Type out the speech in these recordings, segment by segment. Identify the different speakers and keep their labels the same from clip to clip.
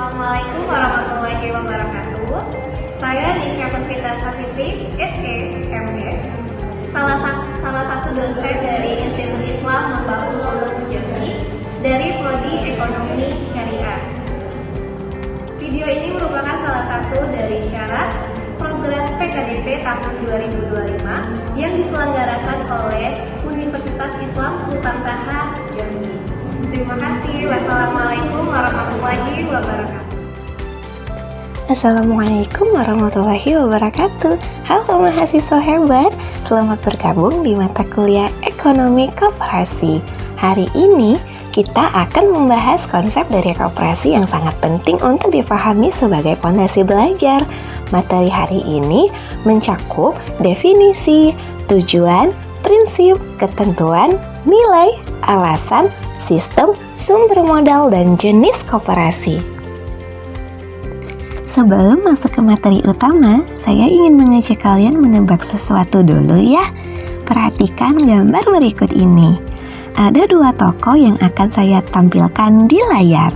Speaker 1: Assalamualaikum warahmatullahi wabarakatuh. Saya Nisha Puspita Safitri, SE, MD, salah satu dosen dari Institut Islam Membangun Ulum Jambi dari Prodi Ekonomi Syariah. Video ini merupakan salah satu dari syarat program PKDP tahun 2025 yang diselenggarakan oleh Universitas Islam Sultan Taha Jambi. Terima kasih. Wassalamualaikum warahmatullahi wabarakatuh.
Speaker 2: Assalamualaikum warahmatullahi wabarakatuh. Halo mahasiswa hebat, selamat bergabung di mata kuliah Ekonomi Koperasi. Hari ini kita akan membahas konsep dari koperasi yang sangat penting untuk dipahami sebagai fondasi belajar. Materi hari ini mencakup definisi, tujuan, prinsip, ketentuan, nilai, alasan, sistem, sumber modal, dan jenis koperasi. Sebelum masuk ke materi utama, saya ingin mengajak kalian menebak sesuatu dulu ya. Perhatikan gambar berikut ini. Ada dua tokoh yang akan saya tampilkan di layar.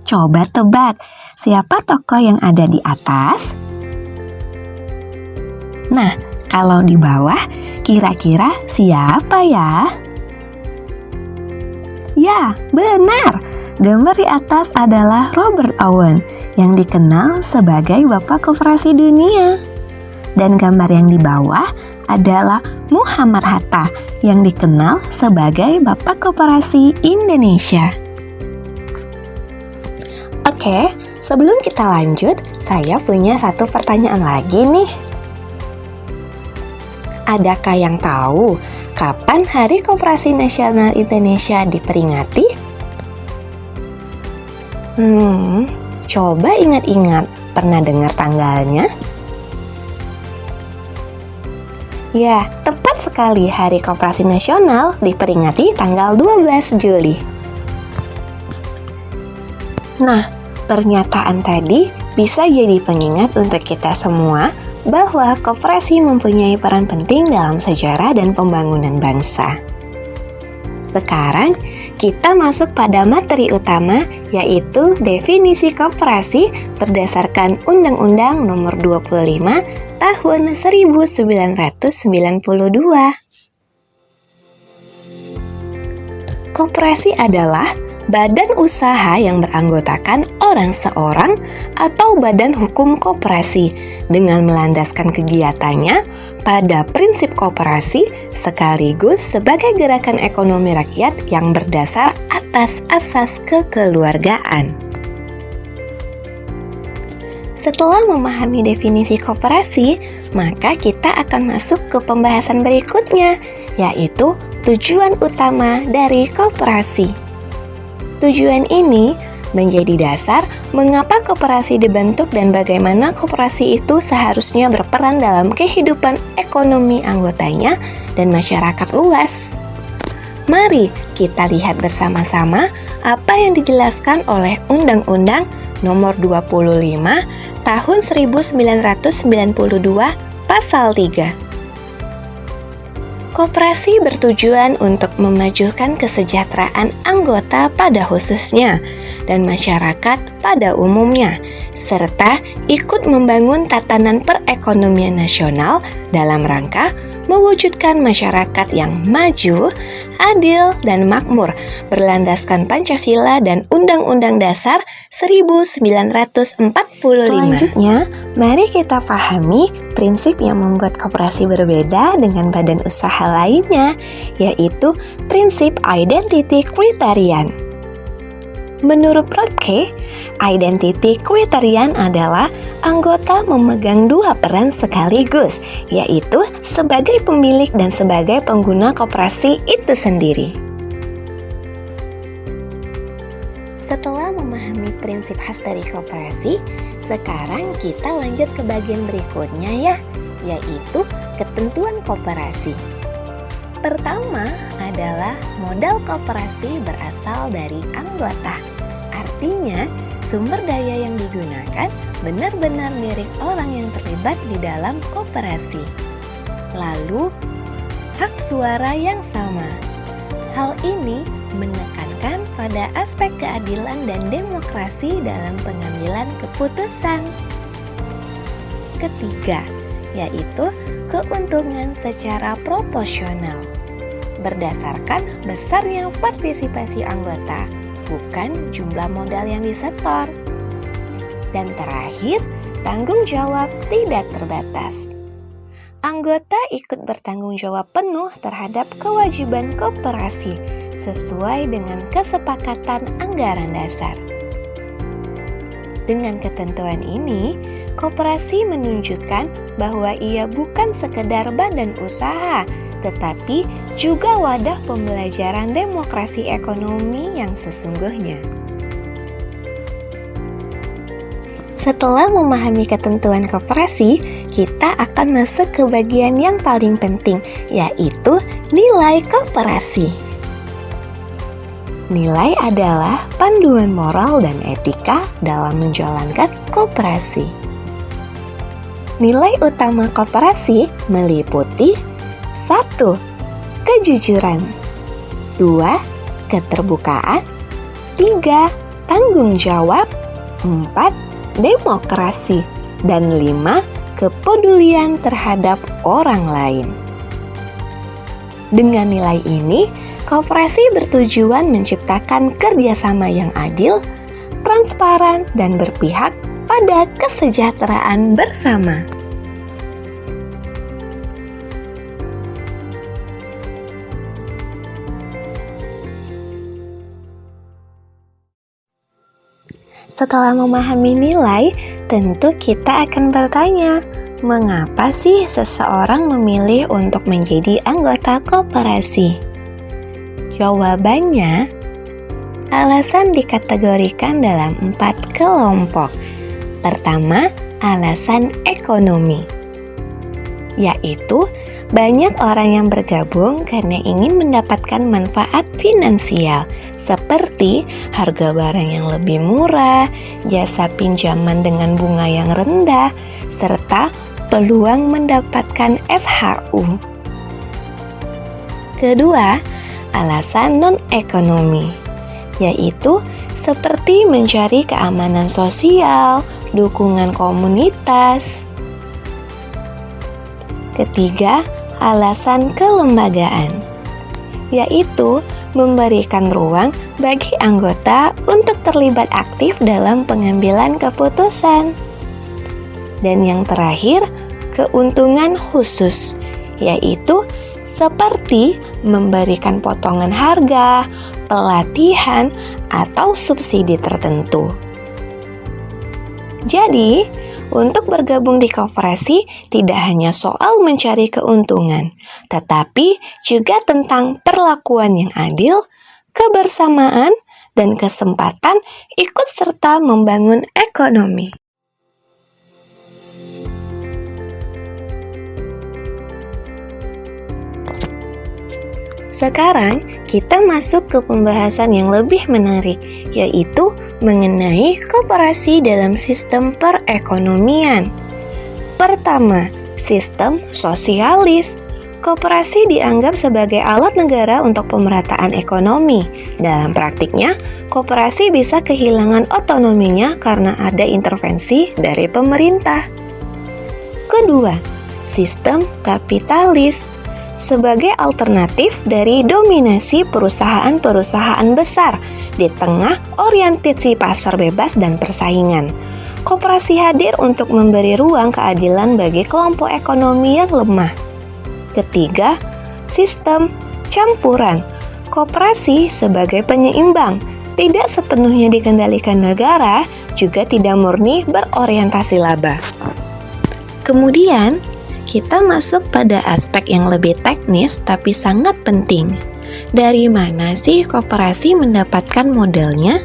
Speaker 2: Coba tebak, siapa tokoh yang ada di atas? Nah, kalau di bawah, kira-kira siapa ya? Ya, benar. Gambar di atas adalah Robert Owen yang dikenal sebagai Bapak Koperasi Dunia. Dan gambar yang di bawah adalah Muhammad Hatta yang dikenal sebagai Bapak Koperasi Indonesia. Oke, sebelum kita lanjut, saya punya satu pertanyaan lagi nih. Adakah yang tahu kapan Hari Koperasi Nasional Indonesia diperingati? Coba ingat-ingat, pernah dengar tanggalnya? Ya, tepat sekali, Hari Koperasi Nasional diperingati tanggal 12 Juli. Nah, pernyataan tadi bisa jadi pengingat untuk kita semua bahwa koperasi mempunyai peran penting dalam sejarah dan pembangunan bangsa. Sekarang, kita masuk pada materi utama, yaitu definisi koperasi berdasarkan Undang-Undang Nomor 25 Tahun 1992. Koperasi adalah badan usaha yang beranggotakan orang seorang atau badan hukum koperasi dengan melandaskan kegiatannya pada prinsip koperasi sekaligus sebagai gerakan ekonomi rakyat yang berdasar atas asas kekeluargaan. Setelah memahami definisi koperasi, maka kita akan masuk ke pembahasan berikutnya, yaitu tujuan utama dari koperasi. Tujuan ini menjadi dasar mengapa koperasi dibentuk dan bagaimana koperasi itu seharusnya berperan dalam kehidupan ekonomi anggotanya dan masyarakat luas. Mari kita lihat bersama-sama apa yang dijelaskan oleh Undang-Undang Nomor 25 Tahun 1992 Pasal 3. Koperasi bertujuan untuk memajukan kesejahteraan anggota pada khususnya dan masyarakat pada umumnya, serta ikut membangun tatanan perekonomian nasional dalam rangka mewujudkan masyarakat yang maju, adil, dan makmur berlandaskan Pancasila dan Undang-Undang Dasar 1945. Selanjutnya, mari kita pahami prinsip yang membuat koperasi berbeda dengan badan usaha lainnya, yaitu prinsip identity criterion. Menurut Rothke, identity criterion adalah anggota memegang dua peran sekaligus, yaitu sebagai pemilik dan sebagai pengguna koperasi itu sendiri. Setelah memahami prinsip khas dari koperasi, sekarang kita lanjut ke bagian berikutnya ya, yaitu ketentuan koperasi. Pertama adalah modal koperasi berasal dari anggota. Artinya, sumber daya yang digunakan benar-benar milik orang yang terlibat di dalam koperasi. Lalu, hak suara yang sama. Hal ini menekankan pada aspek keadilan dan demokrasi dalam pengambilan keputusan. Ketiga, yaitu keuntungan secara proporsional, berdasarkan besarnya partisipasi anggota, bukan jumlah modal yang disetor. Dan terakhir, tanggung jawab tidak terbatas. Anggota ikut bertanggung jawab penuh terhadap kewajiban koperasi sesuai dengan kesepakatan anggaran dasar. Dengan ketentuan ini, koperasi menunjukkan bahwa ia bukan sekedar badan usaha, tetapi juga wadah pembelajaran demokrasi ekonomi yang sesungguhnya. Setelah memahami ketentuan koperasi, kita akan masuk ke bagian yang paling penting, yaitu nilai koperasi. Nilai adalah panduan moral dan etika dalam menjalankan koperasi. Nilai utama koperasi meliputi 1. Kejujuran, 2. Keterbukaan, 3. Tanggung jawab, 4. Demokrasi, dan 5. Kepedulian terhadap orang lain. Dengan nilai ini, koperasi bertujuan menciptakan kerjasama yang adil, transparan, dan berpihak pada kesejahteraan bersama. Setelah memahami nilai, tentu kita akan bertanya, mengapa sih seseorang memilih untuk menjadi anggota koperasi? Jawabannya, alasan dikategorikan dalam 4 kelompok. Pertama, alasan ekonomi, yaitu banyak orang yang bergabung karena ingin mendapatkan manfaat finansial, seperti harga barang yang lebih murah, jasa pinjaman dengan bunga yang rendah, serta peluang mendapatkan SHU. Kedua, alasan non-ekonomi, yaitu seperti mencari keamanan sosial, dukungan komunitas. Ketiga, alasan kelembagaan, yaitu memberikan ruang bagi anggota untuk terlibat aktif dalam pengambilan keputusan. Dan yang terakhir, keuntungan khusus, yaitu seperti memberikan potongan harga, pelatihan, atau subsidi tertentu. Jadi, untuk bergabung di koperasi tidak hanya soal mencari keuntungan, tetapi juga tentang perlakuan yang adil, kebersamaan, dan kesempatan ikut serta membangun ekonomi. Sekarang kita masuk ke pembahasan yang lebih menarik, yaitu mengenai koperasi dalam sistem perekonomian. Pertama, sistem sosialis. Koperasi dianggap sebagai alat negara untuk pemerataan ekonomi. Dalam praktiknya, koperasi bisa kehilangan otonominya karena ada intervensi dari pemerintah. Kedua, sistem kapitalis. Sebagai alternatif dari dominasi perusahaan-perusahaan besar di tengah orientasi pasar bebas dan persaingan, koperasi hadir untuk memberi ruang keadilan bagi kelompok ekonomi yang lemah. Ketiga, sistem campuran. Koperasi sebagai penyeimbang, tidak sepenuhnya dikendalikan negara, juga tidak murni berorientasi laba. Kemudian, kita masuk pada aspek yang lebih teknis tapi sangat penting. Dari mana sih koperasi mendapatkan modalnya?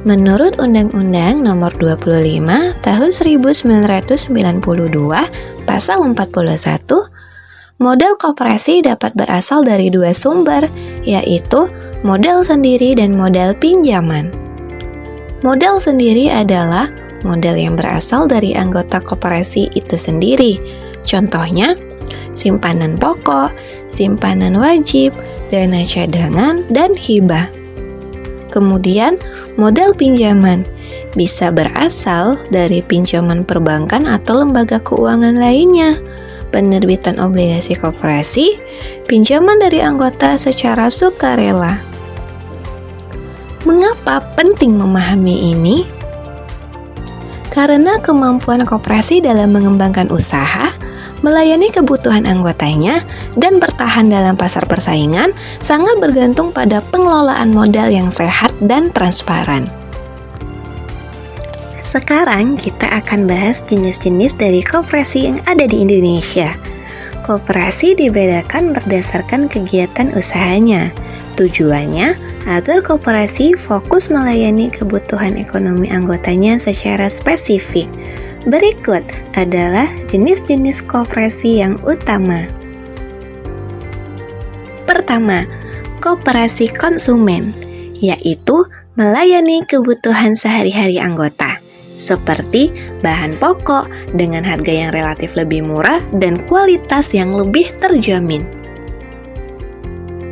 Speaker 2: Menurut Undang-Undang Nomor 25 Tahun 1992 Pasal 41, modal koperasi dapat berasal dari 2 sumber, yaitu modal sendiri dan modal pinjaman. Modal sendiri adalah modal yang berasal dari anggota koperasi itu sendiri. Contohnya, simpanan pokok, simpanan wajib, dana cadangan, dan hibah. Kemudian, modal pinjaman bisa berasal dari pinjaman perbankan atau lembaga keuangan lainnya, penerbitan obligasi koperasi, pinjaman dari anggota secara sukarela. Mengapa penting memahami ini? Karena kemampuan koperasi dalam mengembangkan usaha, melayani kebutuhan anggotanya, dan bertahan dalam pasar persaingan sangat bergantung pada pengelolaan modal yang sehat dan transparan. Sekarang kita akan bahas jenis-jenis dari koperasi yang ada di Indonesia. Koperasi dibedakan berdasarkan kegiatan usahanya. Tujuannya agar koperasi fokus melayani kebutuhan ekonomi anggotanya secara spesifik. Berikut adalah jenis-jenis koperasi yang utama. Pertama, koperasi konsumen, yaitu melayani kebutuhan sehari-hari anggota, seperti bahan pokok dengan harga yang relatif lebih murah dan kualitas yang lebih terjamin.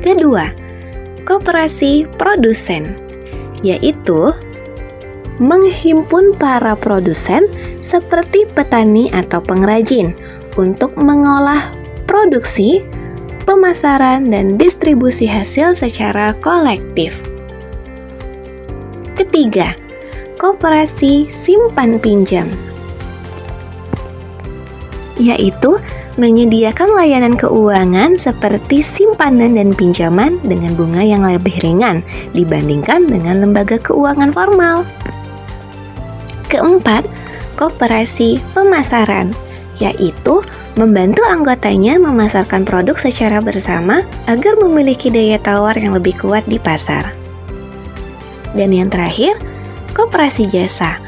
Speaker 2: Kedua, koperasi produsen, yaitu menghimpun para produsen seperti petani atau pengrajin untuk mengolah produksi, pemasaran, dan distribusi hasil secara kolektif. Ketiga, koperasi simpan pinjam, yaitu menyediakan layanan keuangan seperti simpanan dan pinjaman dengan bunga yang lebih ringan dibandingkan dengan lembaga keuangan formal. Keempat, koperasi pemasaran, yaitu membantu anggotanya memasarkan produk secara bersama agar memiliki daya tawar yang lebih kuat di pasar. Dan yang terakhir, koperasi jasa,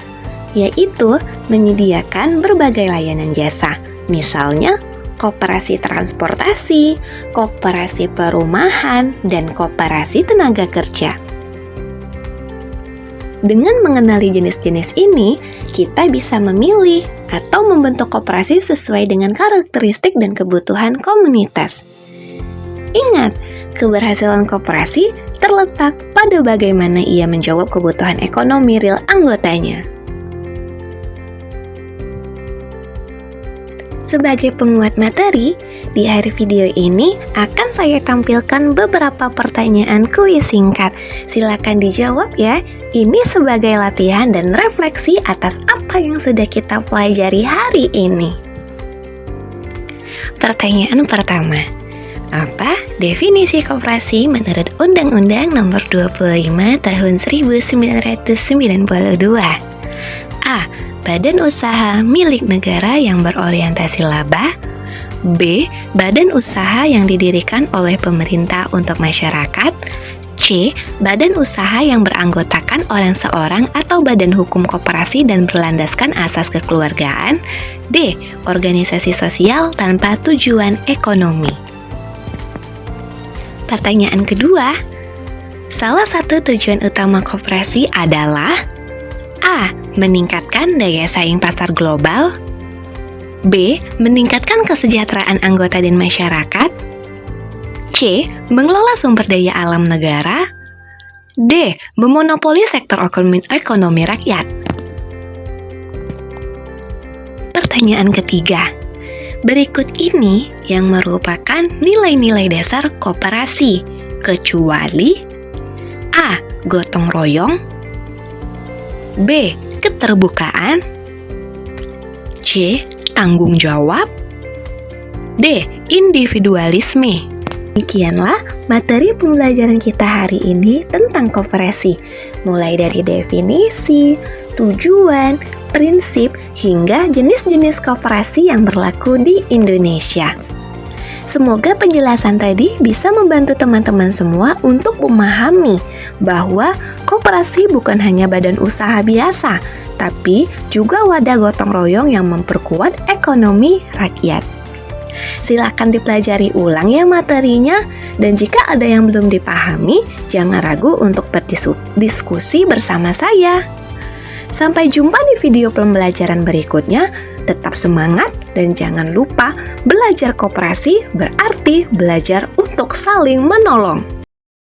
Speaker 2: yaitu menyediakan berbagai layanan jasa, misalnya koperasi transportasi, koperasi perumahan, dan koperasi tenaga kerja. Dengan mengenali jenis-jenis ini, kita bisa memilih atau membentuk koperasi sesuai dengan karakteristik dan kebutuhan komunitas. Ingat, keberhasilan koperasi terletak pada bagaimana ia menjawab kebutuhan ekonomi real anggotanya. Sebagai penguat materi, di hari video ini akan saya tampilkan beberapa pertanyaan kuis singkat. Silakan dijawab ya. Ini sebagai latihan dan refleksi atas apa yang sudah kita pelajari hari ini. Pertanyaan pertama. Apa definisi koperasi menurut Undang-Undang Nomor 25 Tahun 1992? A. Badan usaha milik negara yang berorientasi laba. B. Badan usaha yang didirikan oleh pemerintah untuk masyarakat. C. Badan usaha yang beranggotakan orang seorang atau badan hukum koperasi dan berlandaskan asas kekeluargaan. D. Organisasi sosial tanpa tujuan ekonomi. Pertanyaan kedua, salah satu tujuan utama koperasi adalah A. Meningkatkan daya saing pasar global. B. Meningkatkan kesejahteraan anggota dan masyarakat. C. Mengelola sumber daya alam negara. D. Memonopoli sektor ekonomi rakyat. Pertanyaan ketiga, berikut ini yang merupakan nilai-nilai dasar koperasi, kecuali A. Gotong royong. B. Keterbukaan. C. Tanggung jawab. D. Individualisme. Demikianlah materi pembelajaran kita hari ini tentang koperasi, mulai dari definisi, tujuan, prinsip, hingga jenis-jenis koperasi yang berlaku di Indonesia. Semoga penjelasan tadi bisa membantu teman-teman semua untuk memahami bahwa koperasi bukan hanya badan usaha biasa, tapi juga wadah gotong royong yang memperkuat ekonomi rakyat. Silakan dipelajari ulang ya materinya, dan jika ada yang belum dipahami, jangan ragu untuk berdiskusi bersama saya. Sampai jumpa di video pembelajaran berikutnya. Tetap semangat dan jangan lupa belajar koperasi berarti belajar untuk saling menolong.